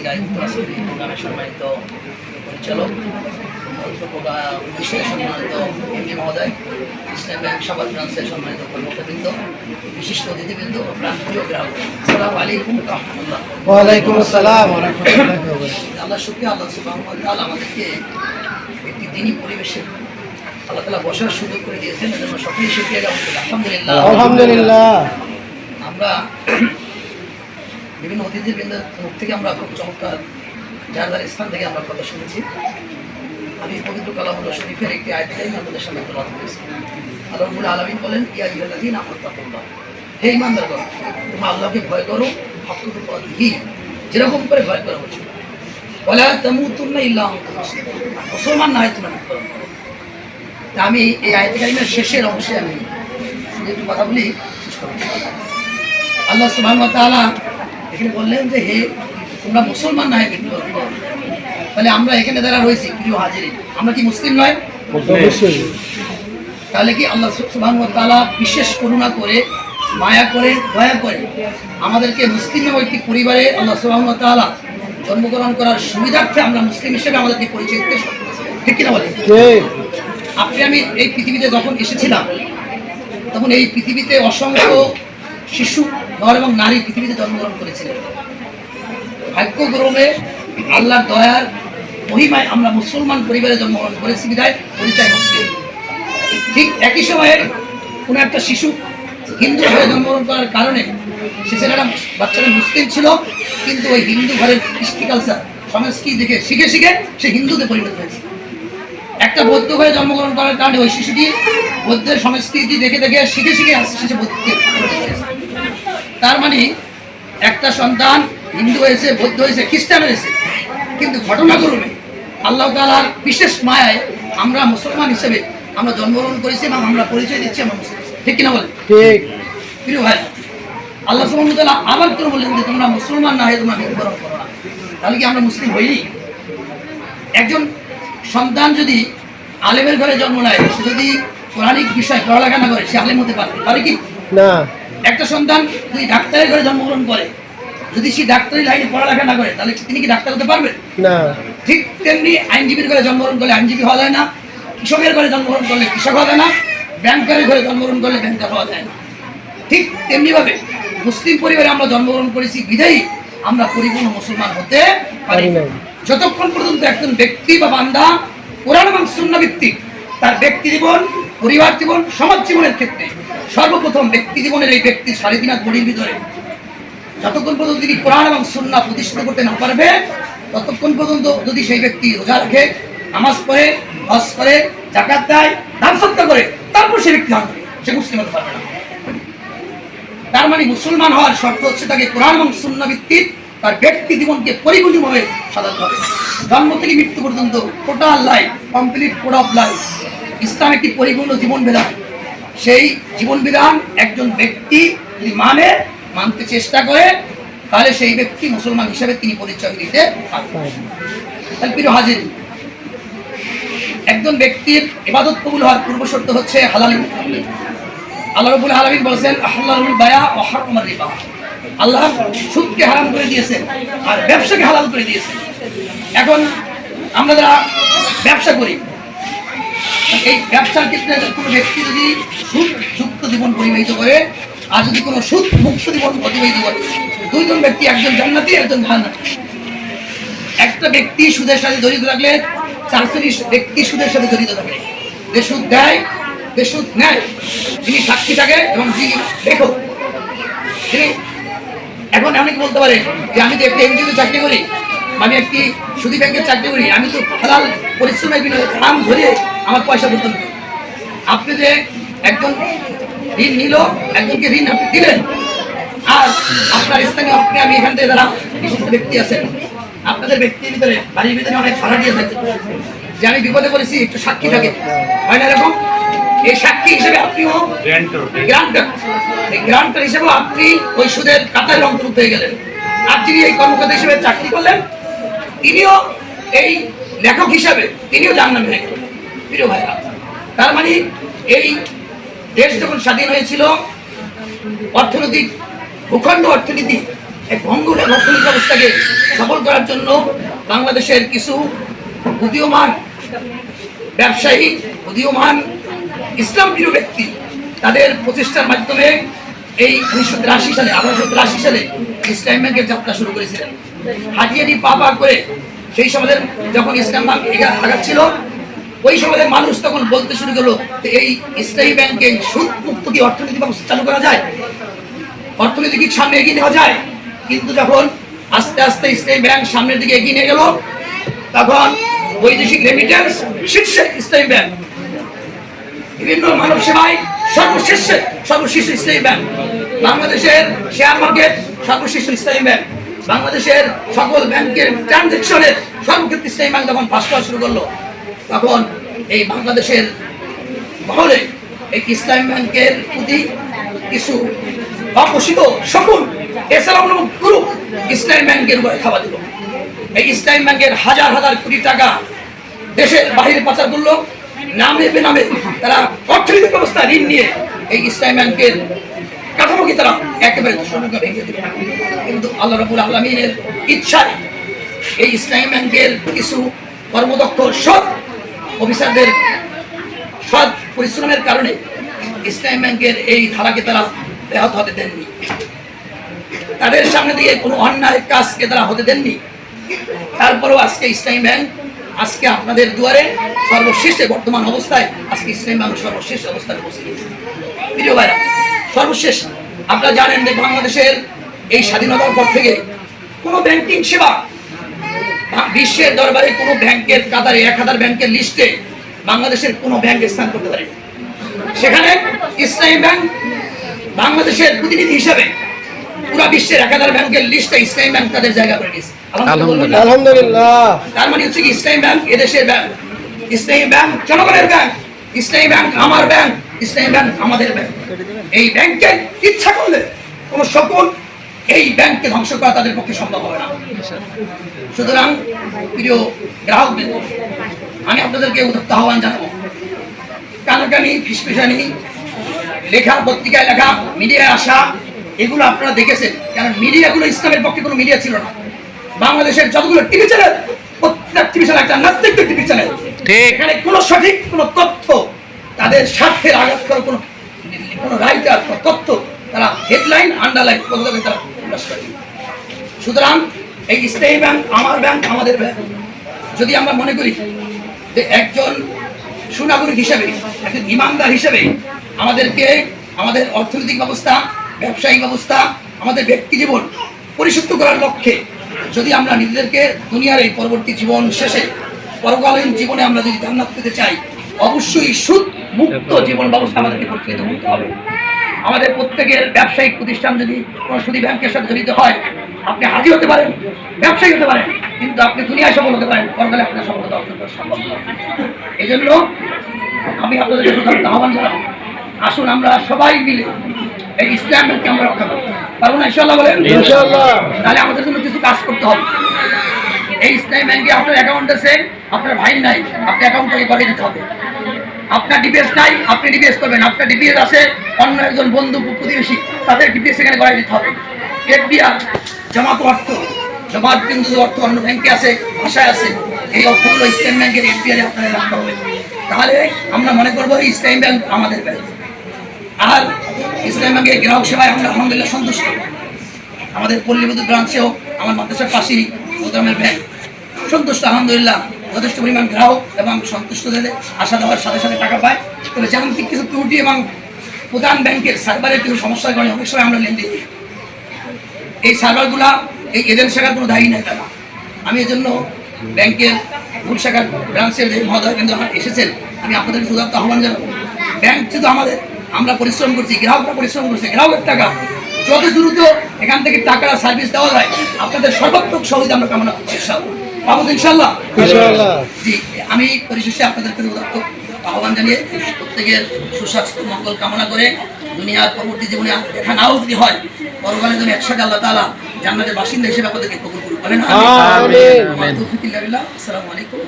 থেকে আয়োজিত আজকের এই প্রোগ্রামের সম্মানিত পরিচালক, সম্মানিত এমপি মহোদয়, ইসলাম ব্যাংক সাভার ব্রাঞ্চের সম্মানিত কর্মকর্তাবৃন্দ, বিশিষ্ট অতিথিবৃন্দ, প্রাণপ্রিয় গ্রাহক, আসসালামু আলাইকুম ওয়া রাহমাতুল্লাহ। ওয়ালাইকুম আসসালাম ওয়া রাহমাতুল্লাহি ওয়া বারাকাতুহু। আল্লাহ শুকরিয়া, আল্লাহ সুবহানাহু ওয়া তাআলা আমাদেরকে একটি দ্বীনি পরিবেশে আল্লাহ তাআলা বসার সুযোগ করে দিয়েছেন, এজন্য সকলেই শুকরিয়া জ্ঞাপন করি। আলহামদুলিল্লাহ। আলহামদুলিল্লাহ। আমরা বিভিন্ন অতিথিবৃন্দের মুখ থেকে আমরা খুব চমৎকার যার যার স্থান থেকে আমরা কথা শুনেছি। আমি পবিত্র কালামুল্লাহ শরীফের একটি আয়াত থেকে আপনাদের সামনে তুলে ধরেছি। আল্লাহ রাব্বুল আলামিন বলেন, ইয়া আইয়ুহাল্লাযীনা আমানুত্তাকুল্লাহ, হে ঈমানদারগণ, তোমরা আল্লাহকে ভয় করো, হাক্কা তুকাতিহি, যেরকম করে ভয় করা উচিত। ওয়ালা তামুতুন্না ইল্লা ওয়া আনতুম মুসলিমুন, মুসলমান না হয় তোমরা মৃত্যুবরণ করো। তা আমি এই আয়াত কারিমের শেষের অংশে আমি শুধু একটু কথা বলি, শেষ করব। আল্লাহ সুবহানাহু ওয়া তাআলা এখানে বললেন যে হে তোমরা মুসলমান না হয় মৃত্যুবরণ করো। তাহলে আমরা এখানে যারা রয়েছি প্রিয় হাজিরিন, আমরা কি মুসলিম নয়? অবশ্যই। তাহলে কি আল্লাহ সুবহানাহু ওয়া তাআলা বিশেষ করুণা করে, মায়া করে, দয়া করে আমাদেরকে মুসলিম নামক একটি পরিবারে আল্লাহ সুবহানাহু ওয়া তাআলা জন্মগ্রহণ করার সুবিধার্থে আমরা মুসলিম হিসেবে আমাদেরকে পরিচয় দিতে সক্ষম হয়েছি। ঠিক কিনা বলেন? আপনি আমি এই পৃথিবীতে যখন এসেছিলাম তখন এই পৃথিবীতে অসংখ্য শিশু, নর এবং নারী পৃথিবীতে জন্মগ্রহণ করেছিলেন। ভাগ্যক্রমে আল্লাহর দয়ার মহিমায় আমরা মুসলমান পরিবারে জন্মগ্রহণ করেছি বিধায় পরিচয় মুসলিম। ঠিক একই সময়ে কোনো একটা শিশু হিন্দু ঘরে জন্মগ্রহণ করার কারণে সে ছেলেরা বাচ্চারা মুসলিম ছিল, কিন্তু ওই হিন্দু ঘরের কৃষ্টি কালচার সংস্কৃতি দেখে শিখে শিখে সে হিন্দুতে পরিণত হয়েছে। একটা বৌদ্ধ ঘরে জন্মগ্রহণ করার কারণে ওই শিশুটি বৌদ্ধের সংস্কৃতি দেখে দেখে শিখে শিখে আসছে বৌদ্ধকে পরিণত হয়েছে। তার মানে একটা সন্তান হিন্দু হয়েছে, বৌদ্ধ হয়েছে, খ্রিস্টান হয়েছে, কিন্তু ঘটনাক্রমে আল্লাহ তাআলার বিশেষ মায়ায় আমরা মুসলমান হিসেবে আমরা জন্মগ্রহণ করেছি এবং আমরা পরিচয় দিচ্ছি আমরা মুসলিম। ঠিক কিনা বলেন? ঠিক। প্রিয় ভাই, আল্লাহ সুবহানাহু ওয়া তাআলা আবার করে বললেন যে তোমরা মুসলমান না হয়ে তোমরা মৃত্যুবরণ করো না। তাহলে কি আমরা মুসলিম হইনি? একজন সন্তান যদি আলেমের ঘরে জন্ম নেয়, সে যদি কোরআনিক বিষয় পড়ালেখা না করে, সে আলেম হতে পারে কি না? একটা সন্তান যদি ডাক্তারের ঘরে জন্মগ্রহণ করে, যদি সে ডাক্তারি লাইনে পড়ালেখা না করে, তাহলে তিনি কি ডাক্তার হতে পারবেন? না। ঠিক তেমনি আইনজীবীর ঘরে জন্মগ্রহণ করলে আইনজীবী হওয়া যায় না, কৃষকের ঘরে জন্মগ্রহণ করলে কৃষক হওয়া যায় না, ব্যাংকারের ঘরে জন্মগ্রহণ করলে ব্যাংকার হওয়া যায় না। ঠিক তেমনিভাবে মুসলিম পরিবারে আমরা জন্মগ্রহণ করেছি বিধায়ী আমরা পরিপূর্ণ মুসলমান হতে পারি না। যতক্ষণ পর্যন্ত একজন ব্যক্তি বা বান্দা কোরআন এবং সুন্নাহ ভিত্তিক তার ব্যক্তি জীবন, পরিবার জীবন, সমাজ জীবনের ক্ষেত্রে সর্বপ্রথম ব্যক্তি জীবনের এই ব্যক্তির 3.5 বডির ভিতরে যতক্ষণ পর্যন্ত তিনি কোরআন এবং সুন্নাহ প্রতিষ্ঠিত করতে না পারবে, ততক্ষণ পর্যন্ত যদি সেই ব্যক্তি রোজা রাখে, নামাজ পড়ে, হজ করে, যাকাত দেয়, দান সদকা করে, তারপর সে ব্যক্তি সে মুসলিম হতে পারবে না। তার মানে মুসলমান হওয়ার শর্ত হচ্ছে তাকে কোরআন এবং সুন্নাহ ভিত্তিক তার ব্যক্তি জীবনকে পরিপূর্ণভাবে সাজাতে হবে। জন্ম থেকে মৃত্যু পর্যন্ত total life, complete code of life. Islam একটি পরিপূর্ণ জীবন বিধান। সেই জীবন বিধান একজন ব্যক্তি যদি মানতে চেষ্টা করে, তাহলে সেই ব্যক্তি মুসলমান হিসেবে তিনি পরিচয় দিতে পারবেন। তাহলে প্রিয় হাজির, একজন ব্যক্তির ইবাদত কবুল হওয়ার পূর্ব শর্ত হচ্ছে হালাল ইনকাম। আল্লাহ রাব্বুল আলামিন বলেছেন, আহলালুল বায়া ওয়া হারামার রিবা। আল্লাহ সুদকে হারাম করে দিয়েছেন আর ব্যবসাকে হালাল করে দিয়েছেন। এখন আমরা যারা ব্যবসা করি, এই ব্যবসার ক্ষেত্রে কোনো ব্যক্তি যদি সুদযুক্ত জীবন পরিবাহিত করে আর যদি কোনো সুদ মুক্ত জীবন অতিবাহিত করে, দুইজন ব্যক্তি, একজন জান্নাতি একজন জাহান্নামী। একটা ব্যক্তি সুদের সাথে জড়িত থাকলে 4 শ্রেণীর ব্যক্তি সুদের সাথে জড়িত থাকে। যে সুদ দেয়, যে সুদ নেয়, যিনি সাক্ষী থাকে এবং যিনি দেখো তিনি। এখন অনেকে বলতে পারে যে আমি তো একটি এনজিওতে চাকরি করি, আমি একটি সুদী ব্যাংকের চাকরি করি, আমি তো হালাল পরিশ্রমের বিনিময়ে দাম ধরিয়ে আমার পয়সা প্রদান করি। আপনি যে একজন ঋণ নিল, একজনকে ঋণ আপনি দিলেন, আর আপনার স্থানীয় আমি এখান থেকে যারা বিশিষ্ট ব্যক্তি আছেন, আপনাদের ব্যক্তির ভিতরে বাড়ির ভিতরে অনেক ভাড়া দিয়ে থাকে যে আমি বিপদে পড়েছি, একটু সাক্ষী থাকে, হয় না এরকম? এই সাক্ষী হিসেবে আপনিও গ্রান্টার হিসেবে আপনি ওই সুদের কাতারের অন্তর্ভুক্ত হয়ে গেলেন। আর যিনি এই কর্মকর্তা হিসেবে চাকরি করলেন, তিনিও এই লেখক হিসেবে তিনিও জাহান্নামী হয়ে গেলেন। প্রিয় ভাইরা, তার মানে এই দেশ যখন স্বাধীন হয়েছিল, অর্থনৈতিক ভূখণ্ড অর্থনীতি এই ভঙ্গুর অর্থনৈতিক ব্যবস্থাকে সফল করার জন্য বাংলাদেশের কিছু উদীয়মান ব্যবসায়ী, উদীয়মান ইসলাম প্রিয় ব্যক্তি তাদের প্রচেষ্টার মাধ্যমে এই 1883 সালে ইসলাম ব্যাংকের যাত্রা শুরু করেছিলেন। হাঁটিয়াটি পা করে সেই সমাজের যখন ইসলাম ব্যাংক আগাচ্ছিল, ওই সমাজের মানুষ তখন বলতে শুরু করলো যে এই ইসলামী ব্যাংকে সুদ মুক্ত কি অর্থনীতি ব্যবস্থা চালু করা যায়, অর্থনীতি কি সামনে এগিয়ে নেওয়া যায়। কিন্তু যখন আস্তে আস্তে ইসলামী ব্যাংক সামনের দিকে এগিয়ে নিয়ে গেল, তখন বৈদেশিক রেমিটেন্স শীর্ষে ইসলামী ব্যাংক, বিভিন্ন মানব সেবায় সর্বশীর্ষ ইসলামী ব্যাংক, বাংলাদেশের শেয়ার মার্কেট সর্বশীর্ষ ইসলামী ব্যাংক, বাংলাদেশের সকল ব্যাংকের ট্রানজেকশনের সর্বক্ষেত্রে ইসলামী ব্যাংক যখন ফাঁস করা শুরু করলো, তখন এই বাংলাদেশের মহলে এই ইসলামী ব্যাংকের প্রতি কিছু অপোষিত শকুন এছাড়াও গ্রুপ ইসলামী ব্যাংকের উপরে খাওয়া দিল। এই ইসলামী ব্যাংকের হাজার হাজার কোটি টাকা দেশের বাহিরে পাচার করলো, নামে বেনামে তারা অর্থনৈতিক ব্যবস্থা ঋণ নিয়ে এই ইসলামী ব্যাংকের কাঠামোকে তারা একেবারে ধূসরমুখে ভেঙে দিল। কিন্তু আল্লাহ রাব্বুল আলামিনের ইচ্ছায় এই ইসলামী ব্যাংকের কিছু কর্মদক্ষ সৎ অফিসারদের সৎ পরিশ্রমের কারণে ইসলামী ব্যাংকের এই ধারাকে তারা ব্যাহত হতে দেননি, তাদের সামনে দিয়ে কোনো অন্যায় কাজকে তারা হতে দেননি। তারপরেও আজকে ইসলামী ব্যাংক আজকে আপনাদের দুয়ারে সর্বশেষে বর্তমান অবস্থায় আজকে ইসলামী ব্যাংক সর্বশেষ অবস্থানে পৌঁছে গেছে। প্রিয় ভাইরা, সর্বশেষ আপনারা জানেন যে বাংলাদেশের এই স্বাধীনতার পর থেকে কোনো ব্যাংকিং সেবা বিশ্বের দরবারে কোনো ব্যাংকের কাতারে 1000 ব্যাংকের লিস্টে বাংলাদেশের কোনো ব্যাংক স্থান করতে পারে। সেখানে ইসলামী ব্যাংক বাংলাদেশের প্রতিনিধি হিসাবে পুরো বিশ্বের 1000 ব্যাংকের লিস্টে ইসলামী ব্যাংক তাদের জায়গা করে নিয়েছে। আলহামদুলিল্লাহ। তার মানে হচ্ছে কি ইসলামী ব্যাংক এদেশের ব্যাংক, ইসলামী ব্যাংক জনগণের ব্যাংক, ইসলামী ব্যাংক আমার ব্যাংক, ইসলামী ব্যাংক আমাদের ব্যাংক। এই ব্যাংকে ইচ্ছা করলে কোনো শকুন এই ব্যাংককে ধ্বংস করা তাদের পক্ষে সম্ভব হবে না। সুতরাং প্রিয় গ্রাহকবৃন্দ, আমি আপনাদেরকে উদ্যত আহ্বান জানাবো, কানাকানি ফিসফিসানি লেখা, পত্রিকায় লেখা, মিডিয়ায় আসা, এগুলো আপনারা দেখেছেন। কারণ মিডিয়াগুলো ইসলামের পক্ষে কোনো মিডিয়া ছিল না। বাংলাদেশের যতগুলো টিভি চ্যানেল, প্রত্যেক টিভি চ্যানেল একটা নাস্তিক টিভি চ্যানেল, এখানে কোনো সঠিক কোনো তথ্য, তাদের স্বার্থের আঘাত করার কোনো রাইটার তথ্য তারা হেডলাইন আন্ডারলাইন পদ্ধতি তারা প্রকাশ করে। সুতরাং এই ইসলামী ব্যাংক আমার ব্যাংক আমাদের ব্যাংক, যদি আমরা মনে করি যে একজন সুনাগরিক হিসেবে, একজন ইমানদার হিসেবে আমাদেরকে আমাদের অর্থনৈতিক ব্যবস্থা, ব্যবসায়িক ব্যবস্থা, আমাদের ব্যক্তি জীবন পরিশুদ্ধ করার লক্ষ্যে যদি আমরা নিজেদেরকে দুনিয়ার এই পরবর্তী জীবন শেষে পরকালীন জীবনে আমরা যদি জান্নাত পেতে চাই, অবশ্যই সুদ মুক্ত জীবন ব্যবস্থা আমাদেরকে প্রচলিত করতে হবে। আমাদের প্রত্যেকের ব্যবসায়িক প্রতিষ্ঠান যদি কোনো সুদী ব্যাংকের সাথে জড়িত হয়, আপনি হাজি হতে পারেন, ব্যবসায়ী হতে পারেন, কিন্তু আপনি দুনিয়ায় সফল হতে পারেন, পরকালে আপনার সফলতা অর্জন করা সম্ভব নয়। এই জন্য আমি আপনাদেরকে সুতরাং আহ্বান জানাবো, আসুন আমরা সবাই মিলে এই ইসলাম ব্যাংককে আমরা রক্ষা করবো। পারবো না ইনশাআল্লাহ? বলেন ইনশাআল্লাহ। তাহলে আমাদের জন্য কিছু কাজ করতে হবে। এই ইসলামী ব্যাংকে আপনার অ্যাকাউন্ট আছে, আপনার ভাই নাই, আপনি অ্যাকাউন্টটাকে করে দিতে হবে। আপনার ডিপিএস নাই, আপনি ডিপিএস করবেন। আপনার ডিপিএস আছে, অন্য একজন বন্ধু প্রতিবেশী, তাদের ডিপিএস এখানে করাই দিতে হবে। এফডিআর জমা অর্থ, জমাত বিন্দু অর্থ অন্য ব্যাংকে আছে, ভাষায় আছে, এই অর্থগুলো ইসলামী ব্যাংকের এফডিআরে আপনারা রাখতে হবে। তাহলে আমরা মনে করবো এই ইসলামী ব্যাংক আমাদের ব্যাংক। আর ইসলামী ব্যাংকের গ্রাহক সেবায় আমরা আলহামদুলিল্লাহ সন্তুষ্ট। আমাদের পল্লী বিদ্যুৎ ব্রাঞ্চেও আমার মাদ্রাসার পাশেই প্রোগ্রামের ব্যাংক, সন্তুষ্ট আলহামদুলিল্লাহ। যথেষ্ট পরিমাণ গ্রাহক এবং সন্তুষ্টদের আশা দেওয়ার সাথে সাথে টাকা পায়। তবে যান্ত্রিক কিছু ত্রুটি এবং প্রধান ব্যাংকের সার্ভারের কিছু সমস্যার কারণে অনেক সময় আমরা লেনদেন দিই। এই সার্ভারগুলা এই এজেন্ট শাখার কোনো দায়ী নেই তারা। আমি এজন্য ব্যাংকের মূল শাখার ব্রাঞ্চের যে মহোদয় কিন্তু এসেছেন, আমি আপনাদের সুদাপ্ত আহ্বান জানাবো, ব্যাংক শুধু আমাদের, আমরা পরিশ্রম করছি, গ্রাহকরা পরিশ্রম করছে, গ্রাহকের টাকা যত দ্রুত এখান থেকে টাকা সার্ভিস দেওয়া যায় আপনাদের সর্বাত্মক সহযোগিতা আমরা কামনা করছি। পাবো ইনশাআল্লাহ? জি, আমি পরিশেষে আপনাদেরকে উদাত্ত আহ্বান জানিয়ে প্রত্যেকের সুস্বাস্থ্য মঙ্গল কামনা করে দুনিয়ার পরবর্তী জীবনে দেখা নাও যদি হয়, পরকালের জন্য একসাথে আল্লাহ তাআলা জান্নাতের বাসিন্দা হিসেবে আপনাদেরকে কবুল করুন। বলেন আমিন। আসসালামু আলাইকুম।